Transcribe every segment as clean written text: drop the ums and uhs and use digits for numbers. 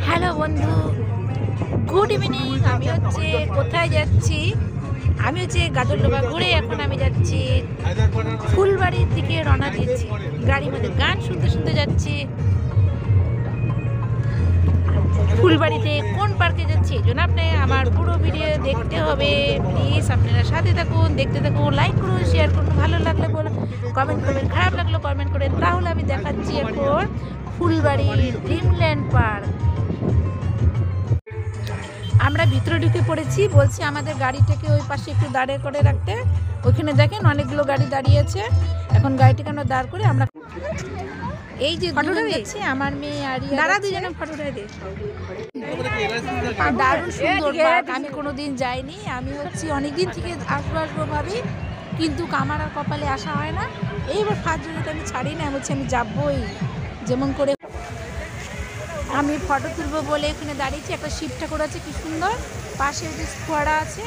Hello বন্ধু, good evening. আমি কোথায় যাচ্ছি? আমি গাজলডোবা ঘুরে এখন আমি যাচ্ছি ফুলবাড়ির দিকে রওনা দিয়েছি। গাড়ির মধ্যে গান শুনতে শুনতে যাচ্ছি। ফুলবাড়িতে কোন পার্কে যাচ্ছি এই জন্য আপনি আমার পুরো ভিডিও দেখতে হবে। প্লিজ আপনারা সাথে থাকুন, দেখতে থাকুন, লাইক করুন, শেয়ার করুন, ভালো লাগলে বলুন, কমেন্ট করবেন, খারাপ লাগলে কমেন্ট করেন। তাহলে আমি দেখাচ্ছি এখন ফুলবাড়ি ড্রিমল্যান্ড পার্ক। আমরা ভিতরে ঢুকে পড়েছি। বলছি আমাদের গাড়িটাকে ওই পাশে একটু দাঁড়িয়ে করে রাখতে। ওইখানে দেখেন অনেকগুলো গাড়ি দাঁড়িয়ে আছে। এখন গাড়িটাকে আমরা দাঁড় করে আমরা এই যে ফটোটা দিচ্ছি আমার মেয়ে আর দাঁড়া দুজনে ফটোটা দিই। দারুণ সুন্দর পার্ক। আমি কোনোদিন যাইনি। আমি অনেকদিন থেকে আসবো ভাবি, কিন্তু আমার আর কপালে আসা হয় না। এইবার ফার্স্ট জন্য আমি ছাড়ি না, আমি যাবই যেমন করে। আমি ফটো তুলবো বলে এখানে দাঁড়িয়েছি। একটা শিব ঠাকুর আছে, কি সুন্দর। পাশে ওই যে ফোয়ারা আছে।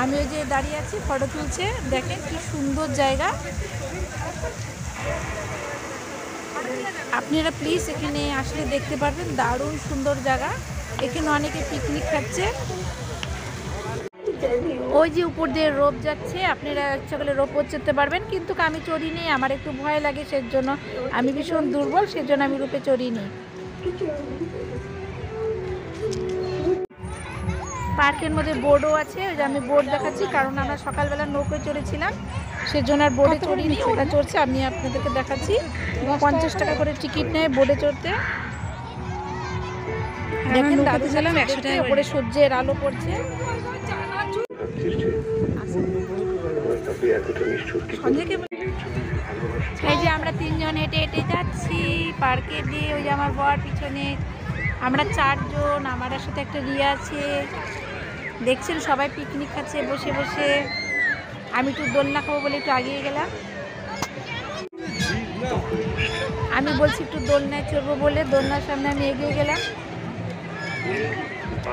আমি ওই যে দাঁড়িয়ে আছি, ফটো তুলছে। দেখেন কি সুন্দর জায়গা। আপনারা প্লিজ এখানে আসলে দেখতে পারবেন, দারুণ সুন্দর জায়গা। এখানে অনেকে পিকনিক খাচ্ছে। ওই যে উপর দিয়ে রোপ যাচ্ছে, আপনারা ইচ্ছা করলে রোপও চড়তে পারবেন, কিন্তু আমি চড়িনি। আমার একটু ভয় লাগে, সেজন্য আমি ভীষণ দুর্বল, সেজন্য আমি রোপে চড়িনি। পার্কের মধ্যে বোর্ডও আছে। ওই যে আমি বোর্ড দেখাচ্ছি, কারণ আমরা সকালবেলা নৌকোয় চড়েছিলাম, সেজন্য আর বোর্ডে চড়িনি। ওটা চড়ছে, আমি আপনাদেরকে দেখাচ্ছি। 50 টাকা করে টিকিট নেয় বোর্ডে চড়তে। দেখেন দাদু ছিলাম 100 টাকা করে। সূর্যের আলো পড়ছে। এই যে আমরা তিনজন হেঁটে হেঁটে যাচ্ছি পার্কে দিয়ে। ওই যে আমার বর পিছনে, আমরা 4 জন। আমার সাথে একটা রিয়া আছে। দেখছেন সবাই পিকনিক খাচ্ছে বসে বসে। আমি একটু দোলনা খাবো বলে একটু আগিয়ে গেলাম। আমি বলছি একটু দোলনায় চড়বো বলে দোলনার সামনে আমি এগিয়ে গেলাম।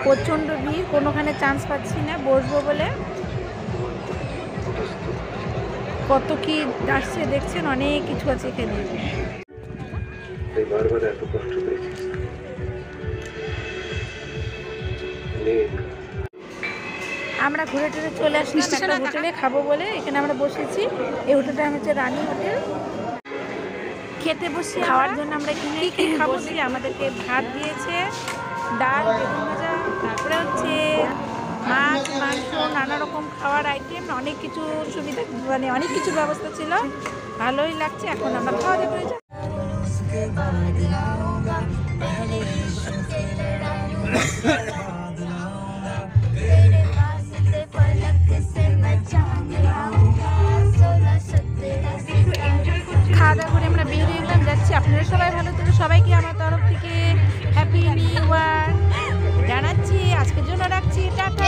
প্রচণ্ড ভিড়, কোনোখানে চান্স পাচ্ছি না বসবো বলে। কত কি আসছে দেখছেন, অনেক কিছু আছে এখানে। আমরা ঘুরে টুরে চলে আসলাম একটা হোটেলে খাবো বলে। এখানে আমরা বসেছি। এই হোটেলটা হচ্ছে রানী হোটেল। খেতে বসি খাওয়ার জন্য। আমরা এখানে খাবো। আমাদেরকে ভাত দিয়েছে, ডাল, বেগুন ভাজা, তারপরে মাছ, মাংস, নানা রকম খাওয়ার আইটেম, অনেক কিছু সুবিধা, মানে অনেক কিছুর ব্যবস্থা ছিল। ভালোই লাগছে। এখন আমরা খাওয়া দাওয়া করে যাই। খাওয়া দাওয়া করে আমরা বেরিয়ে গেলাম, যাচ্ছি। আপনারা সবাই ভালো থাকুন। সবাইকে আমার তরফ থেকে হ্যাপি নিউ ইয়ার জানাচ্ছি। আজকের জন্য রাখছি, টাটা।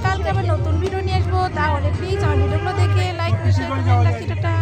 কালকে আবার নতুন ভিডিও নিয়ে আসবো। তাহলে প্লিজ আমার ভিডিওগুলো দেখে লাইক করে শেয়ার করে রাখছি। টাটা।